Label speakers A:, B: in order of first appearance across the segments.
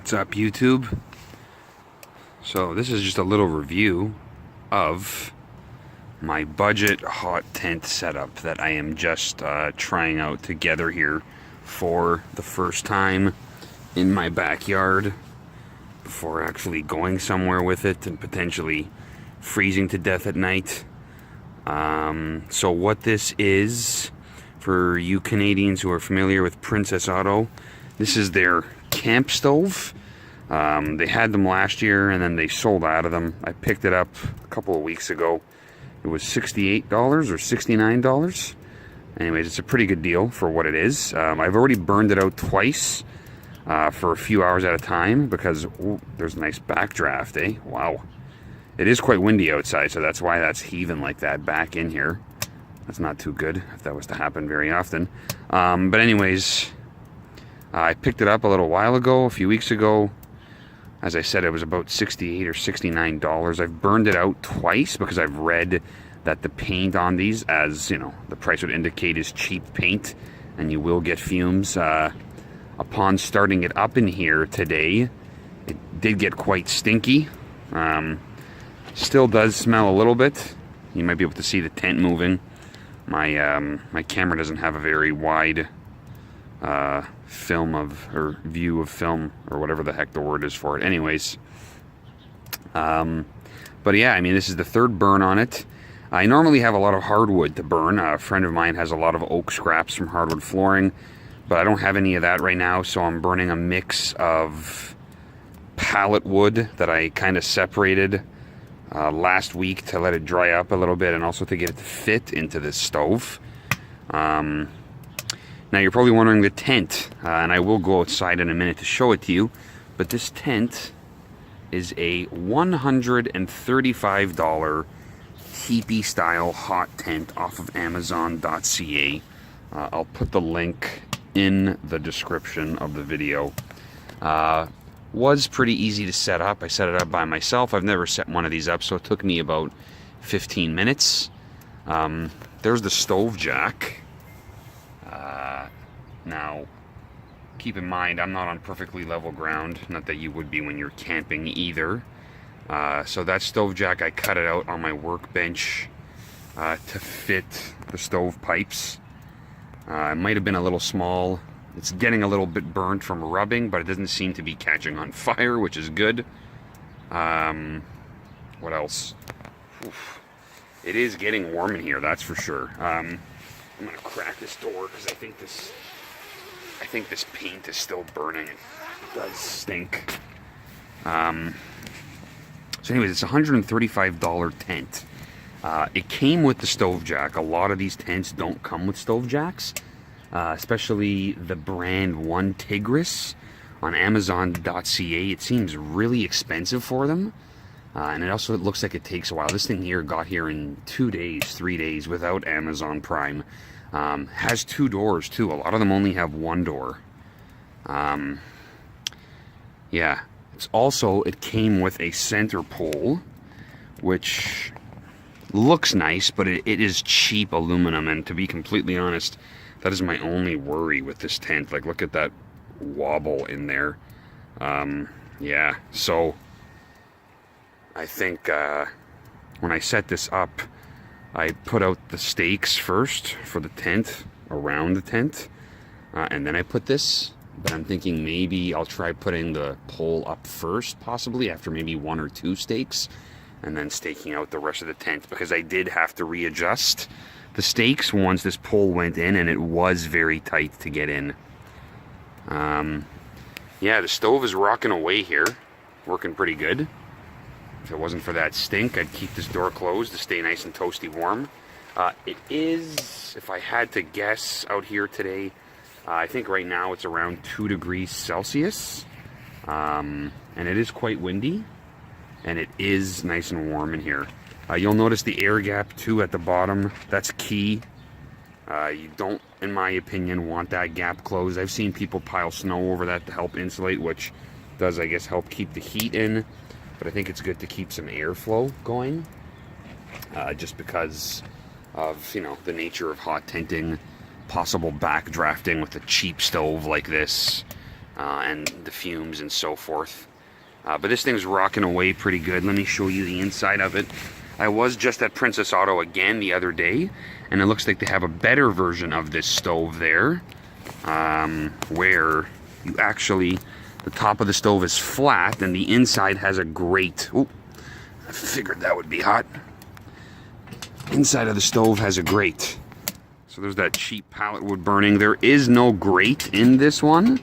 A: What's up, YouTube? So this is just a little review of my budget hot tent setup that I am just trying out together here for the first time in my backyard before actually going somewhere with it and potentially freezing to death at night. So what this is, for you Canadians who are familiar with Princess Auto, this is their camp stove. They had them last year and then they sold out of them. I picked it up a couple of weeks ago. It was $68 or $69. Anyways, it's a pretty good deal for what it is. I've already burned it out twice for a few hours at a time because there's a nice backdraft, eh? Wow. It is quite windy outside, so that's why that's heaving like that back in here. That's not too good if that was to happen very often. But anyways, I picked it up a little while ago, a few weeks ago. As I said, it was about $68 or $69. I've burned it out twice because I've read that the paint on these, as you know, the price would indicate, is cheap paint, and you will get fumes. Upon starting it up in here today, it did get quite stinky. Still does smell a little bit. You might be able to see the tent moving. My camera doesn't have a very wide view of film, or whatever the heck the word is for it. Anyways, but yeah, I mean, this is the third burn on it. I normally have a lot of hardwood to burn. A friend of mine has a lot of oak scraps from hardwood flooring, but I don't have any of that right now, so I'm burning a mix of pallet wood that I kind of separated last week to let it dry up a little bit and also to get it to fit into this stove. Now you're probably wondering the tent, and I will go outside in a minute to show it to you, but this tent is a $135 teepee style hot tent off of Amazon.ca. I'll put the link in the description of the video. Was pretty easy to set up. I set it up by myself. I've never set one of these up, so it took me about 15 minutes. There's the stove jack. Now, keep in mind, I'm not on perfectly level ground. Not that you would be when you're camping either. So that stove jack, I cut it out on my workbench to fit the stove pipes. It might have been a little small. It's getting a little bit burnt from rubbing, but it doesn't seem to be catching on fire, which is good. What else? Oof. It is getting warm in here, that's for sure. I'm gonna crack this door because I think this paint is still burning. It does stink. So anyways, it's a $135 tent. It came with the stove jack. A lot of these tents don't come with stove jacks. Especially the brand One Tigris on Amazon.ca. It seems really expensive for them. And it looks like it takes a while. This thing here got here in 2 days, 3 days without Amazon Prime. Has 2 doors too. A lot of them only have 1 door. Yeah. It came with a center pole, which looks nice, but it is cheap aluminum. And to be completely honest, that is my only worry with this tent. Like, look at that wobble in there. Yeah, so I think when I set this up, I put out the stakes first for the tent, around the tent, and then I put this. But I'm thinking maybe I'll try putting the pole up first, possibly after maybe 1 or 2 stakes, and then staking out the rest of the tent, because I did have to readjust the stakes once this pole went in, and it was very tight to get in. Yeah, the stove is rocking away here, working pretty good. If it wasn't for that stink, I'd keep this door closed to stay nice and toasty warm. It is, if I had to guess out here today, I think right now it's around 2 degrees Celsius. And it is quite windy, and it is nice and warm in here. You'll notice the air gap too at the bottom. That's key. You don't, in my opinion, want that gap closed. I've seen people pile snow over that to help insulate, which does, I guess, help keep the heat in. But I think it's good to keep some airflow going, just because of, you know, the nature of hot tenting, possible backdrafting with a cheap stove like this. and the fumes and so forth. But this thing's rocking away pretty good. Let me show you the inside of it. I was just at Princess Auto again the other day, and it looks like they have a better version of this stove there, where you actually, the top of the stove is flat and the inside has a grate. Ooh, I figured that would be hot. Inside of the stove has a grate. So there's that cheap pallet wood burning. There is no grate in this one.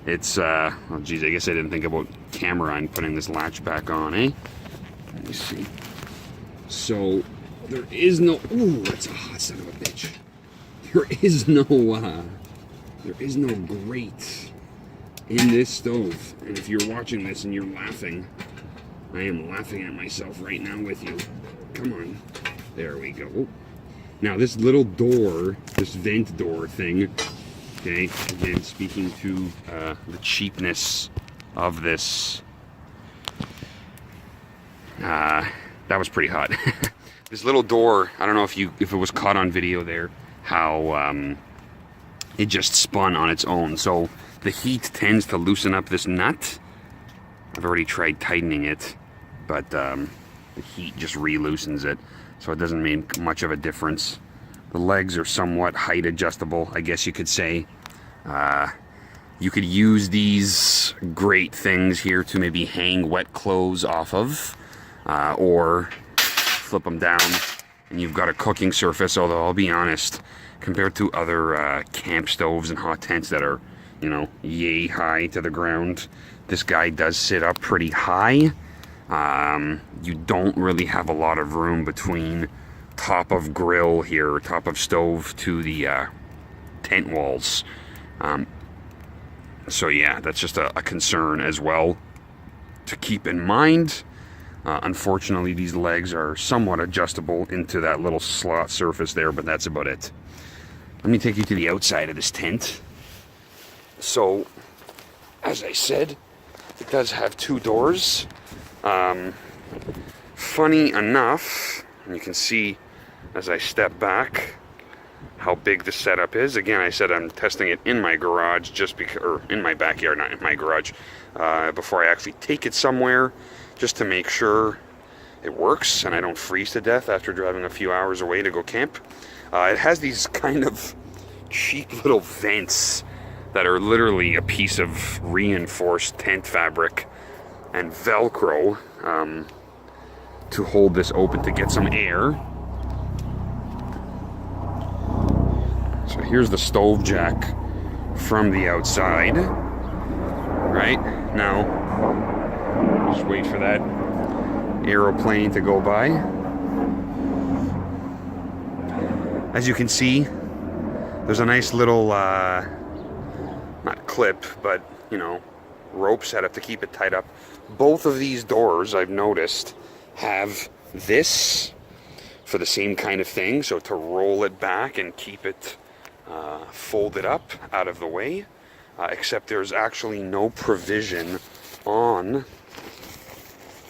A: It's, oh geez, I guess I didn't think about camera and putting this latch back on, eh? Let me see. So, there is no, ooh, that's a hot son of a bitch. There is no grate in this stove. And if you're watching this and you're laughing, I am laughing at myself right now with you. Come on. There we go. Now, this little door, this vent door thing, okay, again, speaking to the cheapness of this, that was pretty hot. This little door, I don't know if it was caught on video there, how it just spun on its own. So the heat tends to loosen up this nut. I've already tried tightening it, but the heat just re-loosens it, so it doesn't make much of a difference. The legs are somewhat height adjustable, I guess you could say. You could use these great things here to maybe hang wet clothes off of, or flip them down and you've got a cooking surface. Although I'll be honest, compared to other camp stoves and hot tents that are, you know, yay high to the ground, this guy does sit up pretty high. You don't really have a lot of room between top of grill here, top of stove, to the tent walls. So yeah, that's just a concern as well to keep in mind. Unfortunately, these legs are somewhat adjustable into that little slot surface there, but that's about it. Let me take you to the outside of this tent. So, as I said, it does have two doors. Funny enough, and you can see as I step back how big the setup is. Again, I said I'm testing it in my garage, just because, or in my backyard, not in my garage, before I actually take it somewhere, just to make sure it works and I don't freeze to death after driving a few hours away to go camp. It has these kind of cheap little vents that are literally a piece of reinforced tent fabric and Velcro to hold this open to get some air. So here's the stove jack from the outside. Right now, just wait for that aeroplane to go by. As you can see, there's a nice little, not clip, but, you know, rope set up to keep it tied up. Both of these doors, I've noticed, have this for the same kind of thing, so to roll it back and keep it folded up out of the way, except there's actually no provision on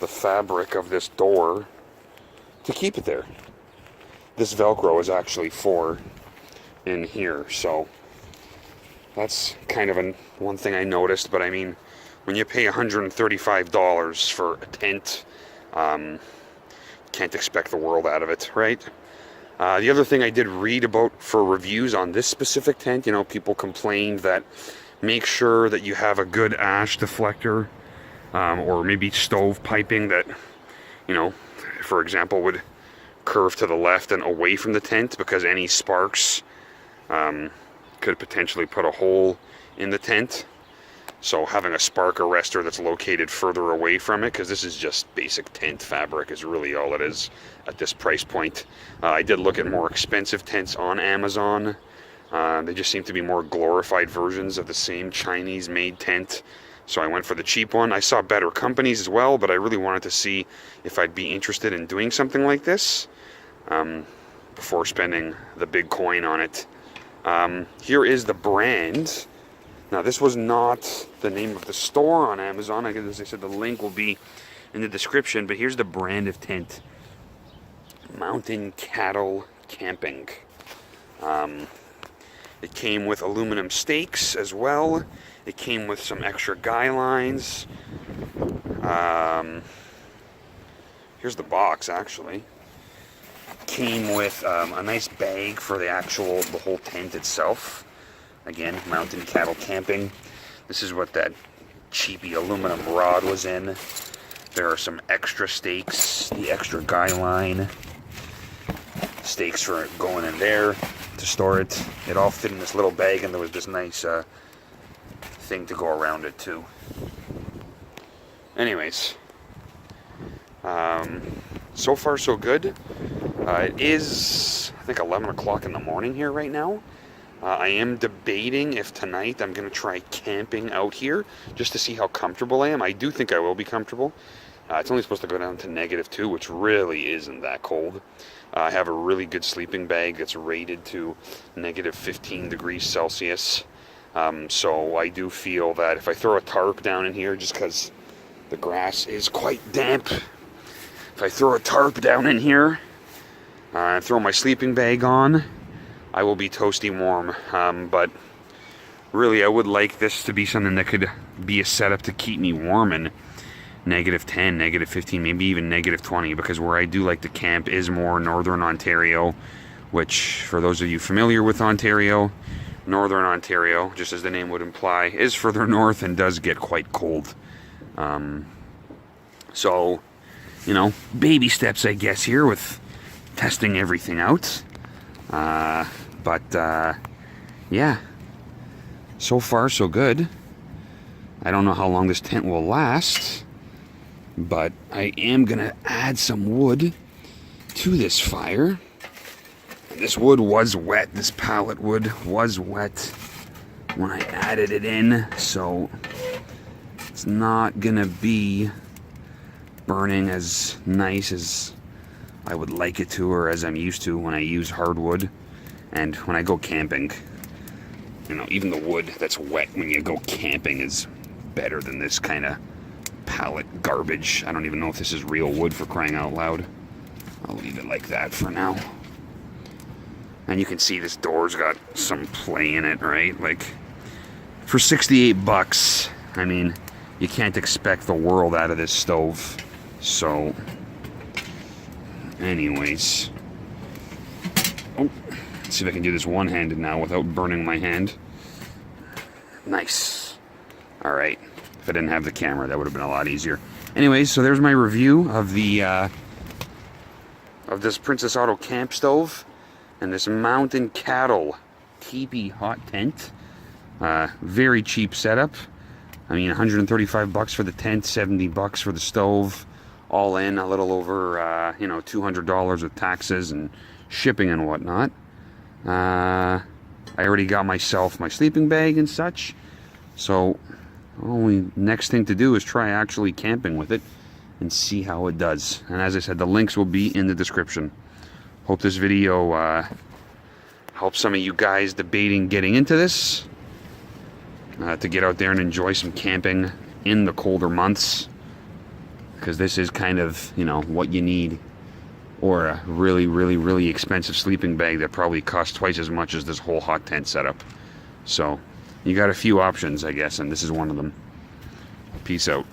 A: the fabric of this door to keep it there. This Velcro is actually for in here, so that's kind of one thing I noticed. But I mean, when you pay $135 for a tent, can't expect the world out of it, right? The other thing I did read about for reviews on this specific tent, you know, people complained that make sure that you have a good ash deflector, or maybe stove piping that, you know, for example, would curve to the left and away from the tent, because any sparks could potentially put a hole in the tent. So having a spark arrestor that's located further away from it, because this is just basic tent fabric, is really all it is at this price point. I did look at more expensive tents on Amazon. They just seem to be more glorified versions of the same Chinese-made tent. So I went for the cheap one. I saw better companies as well, but I really wanted to see if I'd be interested in doing something like this before spending the big coin on it. Here is the brand. Now, this was not the name of the store on Amazon. As I said, the link will be in the description, but here's the brand of tent. Mountain Cattle Camping. It came with aluminum stakes as well. It came with some extra guy lines. Here's the box, actually. Came with a nice bag for the whole tent itself. Again, mountain cattle camping. This is what that cheapy aluminum rod was in. There are some extra stakes, the extra guy line. Stakes for going in there to store it. It all fit in this little bag, and there was this nice thing to go around it too. Anyways, so far so good. It is, I think, 11 o'clock in the morning here right now. I am debating if tonight I'm going to try camping out here just to see how comfortable I am. I do think I will be comfortable. It's only supposed to go down to -2, which really isn't that cold. I have a really good sleeping bag that's rated to -15 degrees Celsius. So I do feel that if I throw a tarp down in here, just because the grass is quite damp, if I throw a tarp down in here and throw my sleeping bag on, I will be toasty warm. But really, I would like this to be something that could be a setup to keep me warm in -10, -15, maybe even -20, because where I do like to camp is more northern Ontario, which, for those of you familiar with Ontario, northern Ontario, just as the name would imply, is further north and does get quite cold. So, you know, baby steps, I guess, here with testing everything out. Yeah, so far so good. I don't know how long this tent will last, but I am gonna add some wood to this fire. And this wood was wet. This pallet wood was wet when I added it in, so it's not gonna be burning as nice as I would like it to, or as I'm used to when I use hardwood. And when I go camping, you know, even the wood that's wet when you go camping is better than this kind of pallet garbage. I don't even know if this is real wood, for crying out loud. I'll leave it like that for now. And you can see this door's got some play in it, right? Like, for 68 bucks, I mean, you can't expect the world out of this stove. So, anyways. Oh, let's see if I can do this one-handed now without burning my hand. Nice. Alright. If I didn't have the camera, that would have been a lot easier. Anyways, so there's my review of the of this Princess Auto camp stove and this Mountain Cattle teepee hot tent. Very cheap setup. I mean, 135 bucks for the tent, 70 bucks for the stove. All in, a little over, you know, $200 with taxes and shipping and whatnot. I already got myself my sleeping bag and such. So, only next thing to do is try actually camping with it and see how it does. And as I said, the links will be in the description. Hope this video helps some of you guys debating getting into this. To get out there and enjoy some camping in the colder months. Because this is kind of, you know, what you need. Or a really, really, really expensive sleeping bag that probably costs twice as much as this whole hot tent setup. So, you got a few options, I guess, and this is one of them. Peace out.